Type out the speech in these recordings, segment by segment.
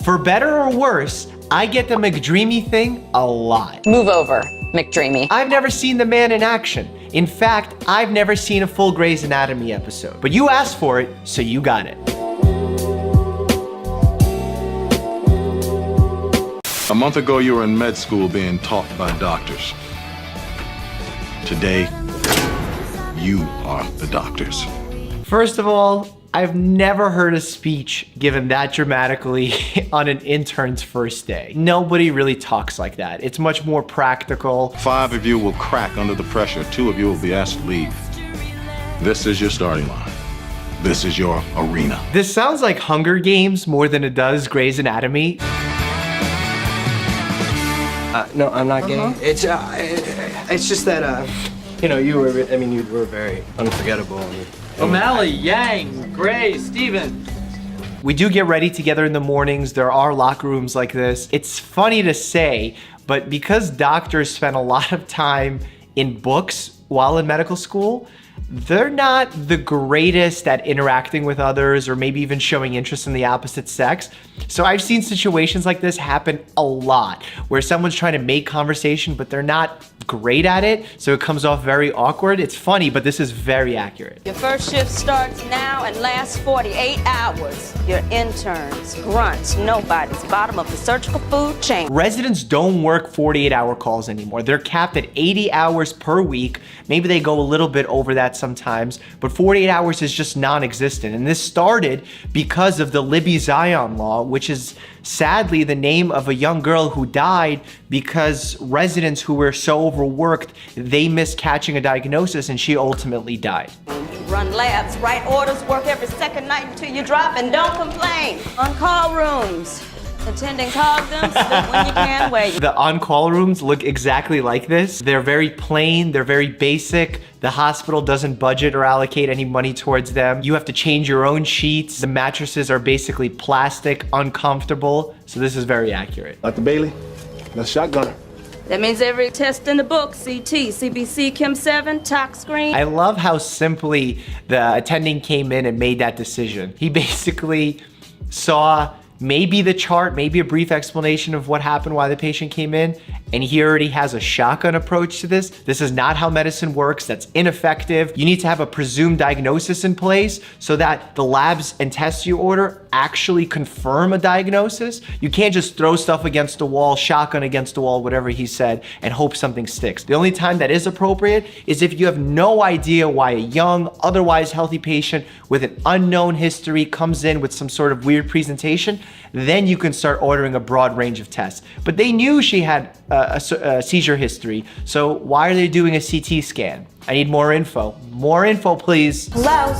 For better or worse, I get the McDreamy thing a lot. Move over, McDreamy. I've never seen the man in action. In fact, I've never seen a full Grey's Anatomy episode. But you asked for it, so you got it. A month ago, you were in med school being taught by doctors. Today, you are the doctors. First of all, I've never heard a speech given that dramatically on an intern's first day. Nobody really talks like that. It's much more practical. 5 of you will crack under the pressure. 2 of you will be asked to leave. This is your starting line. This is your arena. This sounds like Hunger Games more than it does Grey's Anatomy. No, I'm not gay. It's just that, you were very unforgettable. O'Malley, Yang, Gray, Steven. We do get ready together in the mornings. There are locker rooms like this. It's funny to say, but because doctors spend a lot of time in books while in medical school, they're not the greatest at interacting with others or maybe even showing interest in the opposite sex. So I've seen situations like this happen a lot, where someone's trying to make conversation, but they're not great at it, so it comes off very awkward. It's funny, but this is very accurate. Your first shift starts now and lasts 48 hours. Your interns, grunts, nobodies, bottom of the surgical food chain. Residents don't work 48-hour calls anymore. They're capped at 80 hours per week. Maybe they go a little bit over that sometimes, but 48 hours is just non-existent. And this started because of the Libby Zion law, which is sadly the name of a young girl who died because residents who were so overworked, they missed catching a diagnosis and she ultimately died. Run labs, write orders, work every second night until you drop, and don't complain. On call rooms. Attending call them, sleep when you can, where you. The on-call rooms look exactly like this. They're very plain, they're very basic. The hospital doesn't budget or allocate any money towards them. You have to change your own sheets. The mattresses are basically plastic, uncomfortable. So this is very accurate. Dr. Bailey, that's shotgunner. That means every test in the book, CT, CBC, Chem 7, tox screen. I love how simply the attending came in and made that decision. He basically saw maybe the chart, maybe a brief explanation of what happened, why the patient came in, and he already has a shotgun approach to this. This is not how medicine works. That's ineffective. You need to have a presumed diagnosis in place so that the labs and tests you order actually confirm a diagnosis. You can't just throw stuff against the wall, shotgun against the wall, whatever he said, and hope something sticks. The only time that is appropriate is if you have no idea why a young, otherwise healthy patient with an unknown history comes in with some sort of weird presentation. Then you can start ordering a broad range of tests. But they knew she had a seizure history, so why are they doing a CT scan? I need more info. More info, please. Hello?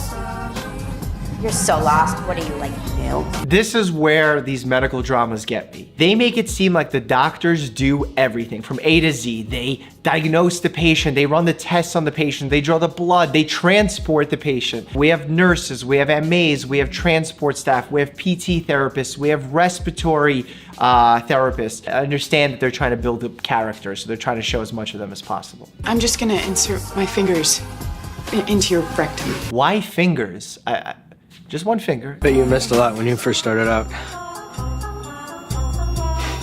You're so lost. What are you, like, new? This is where these medical dramas get me. They make it seem like the doctors do everything from A to Z. They diagnose the patient, they run the tests on the patient, they draw the blood, they transport the patient. We have nurses, we have MAs, we have transport staff, we have PT therapists, we have respiratory therapists. I understand that they're trying to build up characters, so they're trying to show as much of them as possible. I'm just gonna insert my fingers into your rectum. Why fingers? Just one finger. Bet you missed a lot when you first started out.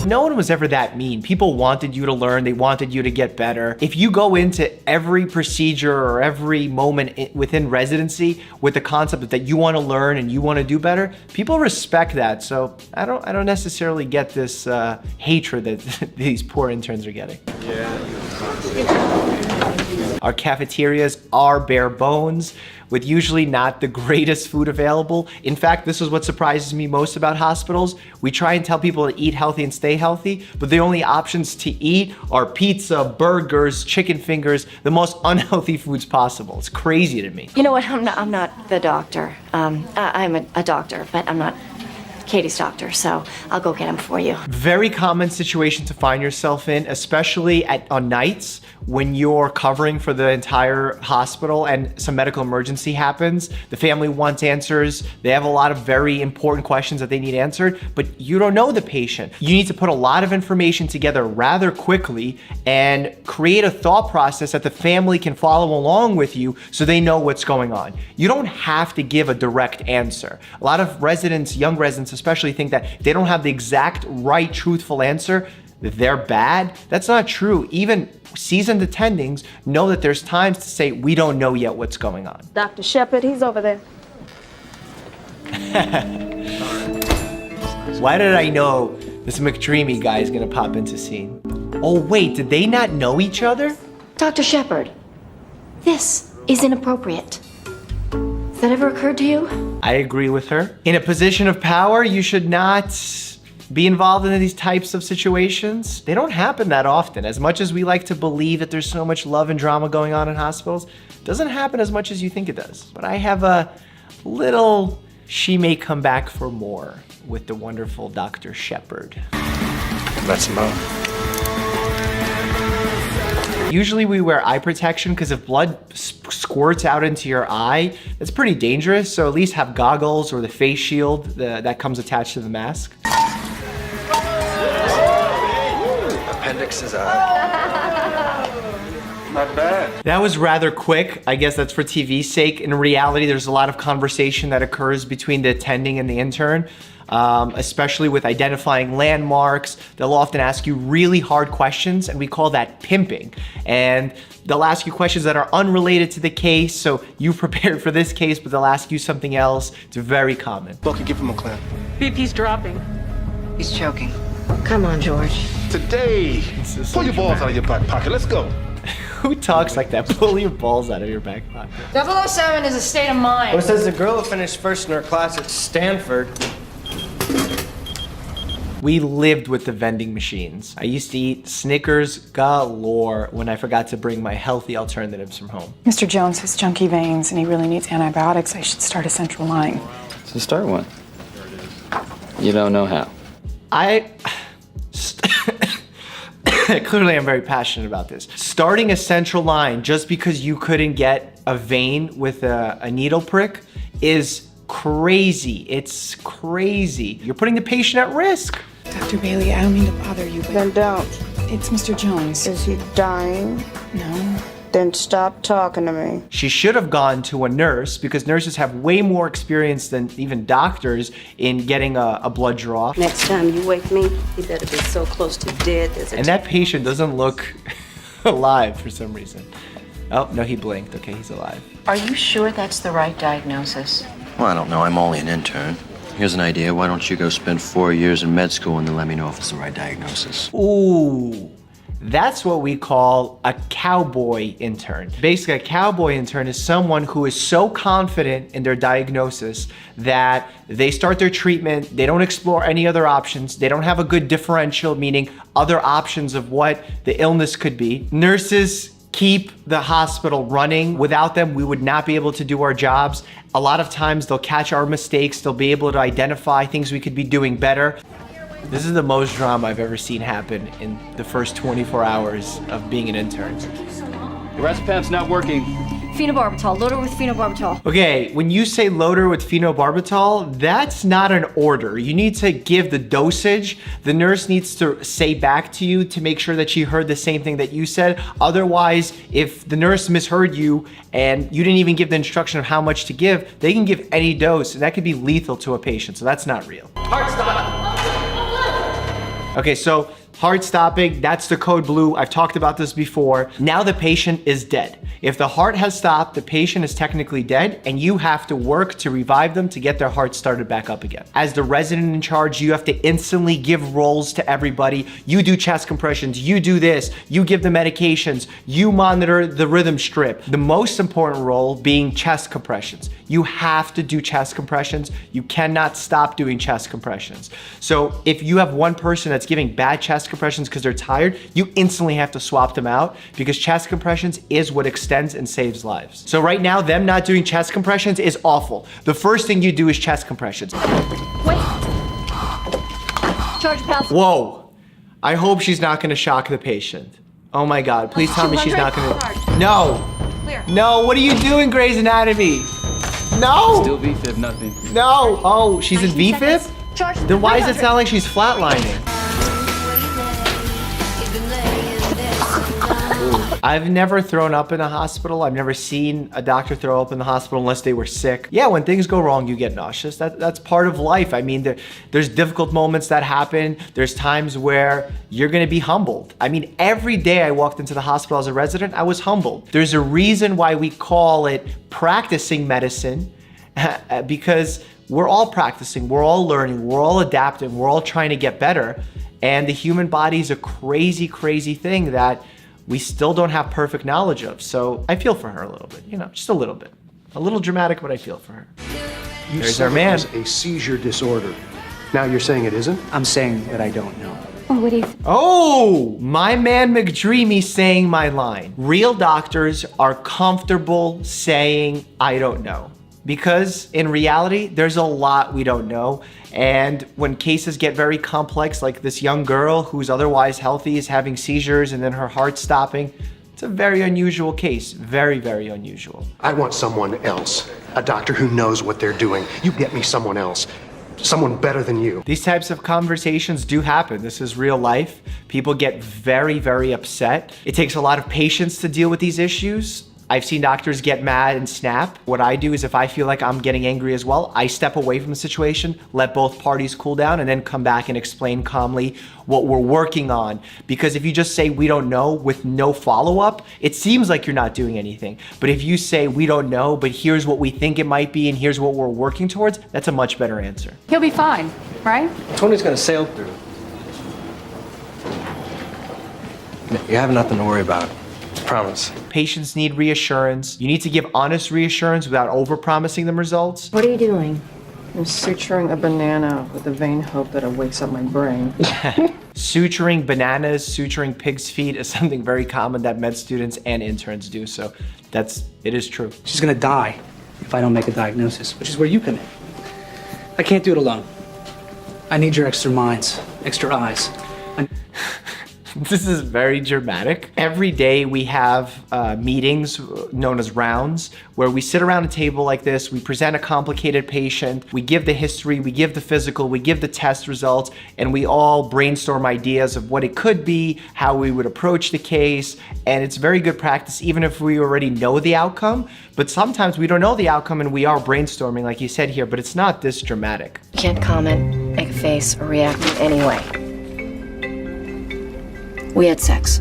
No one was ever that mean. People wanted you to learn, they wanted you to get better. If you go into every procedure or every moment within residency with the concept that you want to learn and you want to do better, people respect that. So I don't necessarily get this hatred that these poor interns are getting. Our cafeterias are bare bones, with usually not the greatest food available. In fact, this is what surprises me most about hospitals. We try and tell people to eat healthy and stay healthy, but the only options to eat are pizza, burgers, chicken fingers, the most unhealthy foods possible. It's crazy to me. You know what? I'm not the doctor. I'm a doctor, but I'm not Katie's doctor, so I'll go get him for you. Very common situation to find yourself in, especially on nights when you're covering for the entire hospital and some medical emergency happens. The family wants answers. They have a lot of very important questions that they need answered, but you don't know the patient. You need to put a lot of information together rather quickly and create a thought process that the family can follow along with you so they know what's going on. You don't have to give a direct answer. A lot of residents, young residents especially, think that they don't have the exact right, truthful answer, they're bad. That's not true. Even seasoned attendings know that there's times to say, we don't know yet what's going on. Dr. Shepard, he's over there. Why did I know this McDreamy guy is gonna pop into scene? Oh wait, did they not know each other? Dr. Shepard, this is inappropriate. Has that ever occurred to you? I agree with her. In a position of power, you should not be involved in these types of situations. They don't happen that often. As much as we like to believe that there's so much love and drama going on in hospitals, it doesn't happen as much as you think it does. But I have a little she may come back for more with the wonderful Dr. Shepard. Let's move. Usually we wear eye protection because if blood squirts out into your eye, that's pretty dangerous. So at least have goggles or the face shield that comes attached to the mask. Appendix is out. Not bad. That was rather quick. I guess that's for TV's sake. In reality, there's a lot of conversation that occurs between the attending and the intern, especially with identifying landmarks. They'll often ask you really hard questions, and we call that pimping. And they'll ask you questions that are unrelated to the case, so you prepared for this case, but they'll ask you something else. It's very common. Bucky, give him a clap. BP's dropping. He's choking. Come on, George. Today, pull your balls out of your back pocket. Let's go. Who talks like that? Pull your balls out of your back pocket. 007 is a state of mind. Well, it says the girl who finished first in her class at Stanford. We lived with the vending machines. I used to eat Snickers galore when I forgot to bring my healthy alternatives from home. Mr. Jones has chunky veins and he really needs antibiotics. I should start a central line. So start one. You don't know how. Clearly I'm very passionate about this. Starting a central line just because you couldn't get a vein with a needle prick is crazy. It's crazy. You're putting the patient at risk. Dr. Bailey, I don't mean to bother you, but Then don't. it's Mr. Jones. Is he dying? No. Then stop talking to me. She should have gone to a nurse because nurses have way more experience than even doctors in getting a blood draw. Next time you wake me, you better be so close to dead there's a And that patient doesn't look alive for some reason. Oh, no, he blinked. Okay, he's alive. Are you sure that's the right diagnosis? Well, I don't know. I'm only an intern. Here's an idea. Why don't you go spend 4 years in med school and then let me know if it's the right diagnosis? Ooh, that's what we call a cowboy intern. Basically, a cowboy intern is someone who is so confident in their diagnosis that they start their treatment, they don't explore any other options, they don't have a good differential, meaning other options of what the illness could be. Nurses keep the hospital running. Without them, we would not be able to do our jobs. A lot of times they'll catch our mistakes, they'll be able to identify things we could be doing better. This is the most drama I've ever seen happen in the first 24 hours of being an intern. The Razapamp's not working. Phenobarbital, load her with phenobarbital. Okay, when you say load her with phenobarbital, that's not an order. You need to give the dosage. The nurse needs to say back to you to make sure that she heard the same thing that you said. Otherwise, if the nurse misheard you and you didn't even give the instruction of how much to give, they can give any dose, and that could be lethal to a patient, so that's not real. Heart stop. Okay, so heart stopping, that's the code blue. I've talked about this before. Now the patient is dead. If the heart has stopped, the patient is technically dead, and you have to work to revive them to get their heart started back up again. As the resident in charge, you have to instantly give roles to everybody. You do chest compressions, you do this, you give the medications, you monitor the rhythm strip. The most important role being chest compressions. You have to do chest compressions. You cannot stop doing chest compressions. So if you have one person that's giving bad chest compressions because they're tired, you instantly have to swap them out because chest compressions is what extends and saves lives. So right now, them not doing chest compressions is awful. The first thing you do is chest compressions. Wait. Charge pulse. Whoa. I hope she's not gonna shock the patient. Oh my God, please tell me she's not gonna. No. No, what are you doing, Grey's Anatomy? No. Still VFib, nothing. No. Oh, she's in 19 VFib? seconds. Charge Then why does it 300. sound like she's flatlining? I've never thrown up in a hospital. I've never seen a doctor throw up in the hospital unless they were sick. Yeah, when things go wrong, you get nauseous. That's part of life. I mean, there's difficult moments that happen. There's times where you're gonna be humbled. I mean, every day I walked into the hospital as a resident, I was humbled. There's a reason why we call it practicing medicine, because we're all practicing, we're all learning, we're all adapting, we're all trying to get better. And the human body is a crazy, crazy thing that we still don't have perfect knowledge of. So I feel for her a little bit, you know, just a little bit. A little dramatic, but I feel for her. There's our man. It was a seizure disorder. Now you're saying it isn't? I'm saying that I don't know. What do you Oh, my man McDreamy saying my line. Real doctors are comfortable saying, I don't know. Because in reality, there's a lot we don't know. And when cases get very complex, like this young girl who's otherwise healthy is having seizures and then her heart's stopping, it's a very unusual case. Very, very unusual. I want someone else. A doctor who knows what they're doing. You get me someone else. Someone better than you. These types of conversations do happen. This is real life. People get very, very upset. It takes a lot of patience to deal with these issues. I've seen doctors get mad and snap. What I do is if I feel like I'm getting angry as well, I step away from the situation, let both parties cool down, and then come back and explain calmly what we're working on. Because if you just say we don't know with no follow-up, it seems like you're not doing anything. But if you say we don't know, but here's what we think it might be and here's what we're working towards, that's a much better answer. He'll be fine, right? Tony's gonna sail through. You have nothing to worry about. Promise. Patients need reassurance. You need to give honest reassurance without over-promising them results. What are you doing? I'm suturing a banana with the vain hope that it wakes up my brain. Suturing bananas, suturing pig's feet is something very common that med students and interns do. So it is true. She's gonna die if I don't make a diagnosis, which is where you come in. I can't do it alone. I need your extra minds, extra eyes. This is very dramatic. Every day we have meetings known as rounds where we sit around a table like this, we present a complicated patient, we give the history, we give the physical, we give the test results, and we all brainstorm ideas of what it could be, how we would approach the case, and it's very good practice even if we already know the outcome, but sometimes we don't know the outcome and we are brainstorming like you said here, but it's not this dramatic. You can't comment, make a face, or react in any way. We had sex.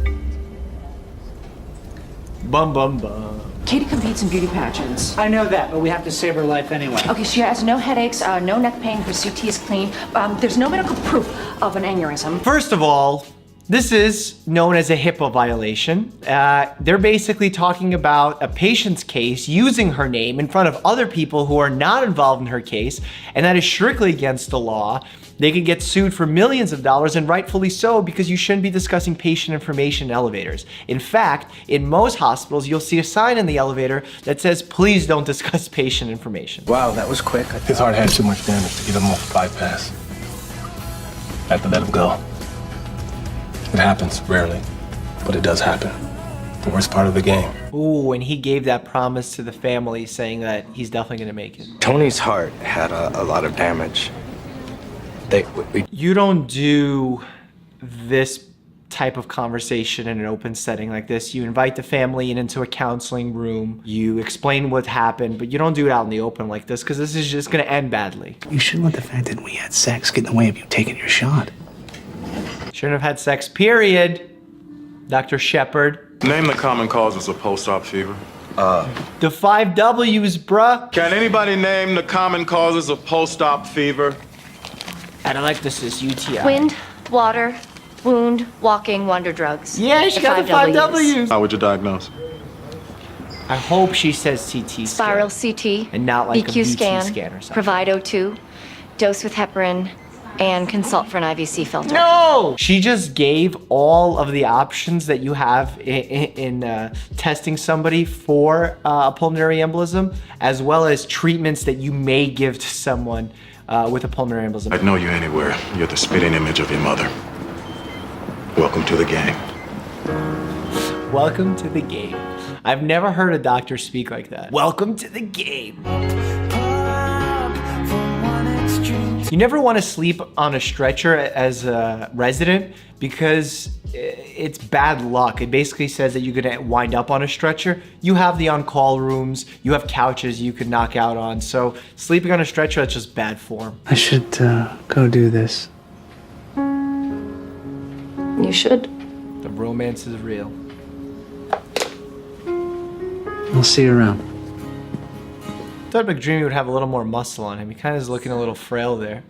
Bum, bum, bum. Katie competes in beauty pageants. I know that, but we have to save her life anyway. Okay, she has no headaches, no neck pain, her CT is clean. There's no medical proof of an aneurysm. First of all, this is known as a HIPAA violation. They're basically talking about a patient's case using her name in front of other people who are not involved in her case, and that is strictly against the law. They could get sued for millions of dollars, and rightfully so, because you shouldn't be discussing patient information in elevators. In fact, in most hospitals, you'll see a sign in the elevator that says, please don't discuss patient information. Wow, that was quick. His heart had too much damage to give him off bypass. I had to let him go. It happens rarely, but it does happen. The worst part of the game. Ooh, and he gave that promise to the family saying that he's definitely gonna make it. Tony's heart had a lot of damage. You don't do this type of conversation in an open setting like this. You invite the family into a counseling room, you explain what happened, but you don't do it out in the open like this because this is just gonna end badly. You shouldn't let the fact that we had sex get in the way of you taking your shot. Shouldn't have had sex, period. Dr. Shepard. Name the common causes of post-op fever. The 5 W's, bruh. Can anybody name the common causes of post-op fever? Atelectasis, UTI. Wind, water, wound, walking, wonder drugs. Yeah, she got the 5 W's. How would you diagnose? I hope she says CT scan. Spiral CT, And not like BQ a VT scan, scan or something. provide O2, dose with heparin, and consult for an IVC filter. No! She just gave all of the options that you have in testing somebody for a pulmonary embolism, as well as treatments that you may give to someone with a pulmonary embolism. I'd know you anywhere. You're the spitting image of your mother. Welcome to the game. Welcome to the game. I've never heard a doctor speak like that. Welcome to the game. You never want to sleep on a stretcher as a resident because it's bad luck. It basically says that you're gonna wind up on a stretcher. You have the on-call rooms, you have couches you could knock out on, so sleeping on a stretcher, that's just bad form. I should go do this. You should. The romance is real. I'll see you around. Thought McDreamy would have a little more muscle on him. He kind of is looking a little frail there.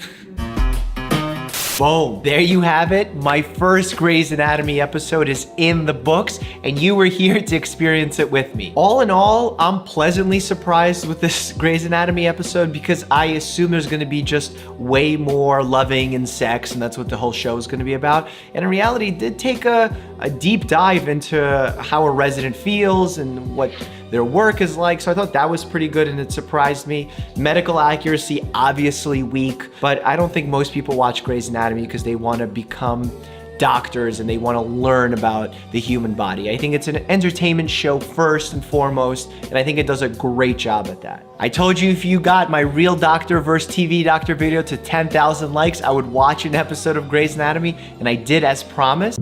Boom, there you have it. My first Grey's Anatomy episode is in the books, and you were here to experience it with me. All in all, I'm pleasantly surprised with this Grey's Anatomy episode because I assume there's gonna be just way more loving and sex, and that's what the whole show is gonna be about. And in reality, it did take a deep dive into how a resident feels and what their work is like, so I thought that was pretty good and it surprised me. Medical accuracy, obviously weak, but I don't think most people watch Grey's Anatomy because they want to become doctors and they want to learn about the human body. I think it's an entertainment show first and foremost, and I think it does a great job at that. I told you if you got my Real Doctor vs. TV Doctor video to 10,000 likes, I would watch an episode of Grey's Anatomy, and I did as promised.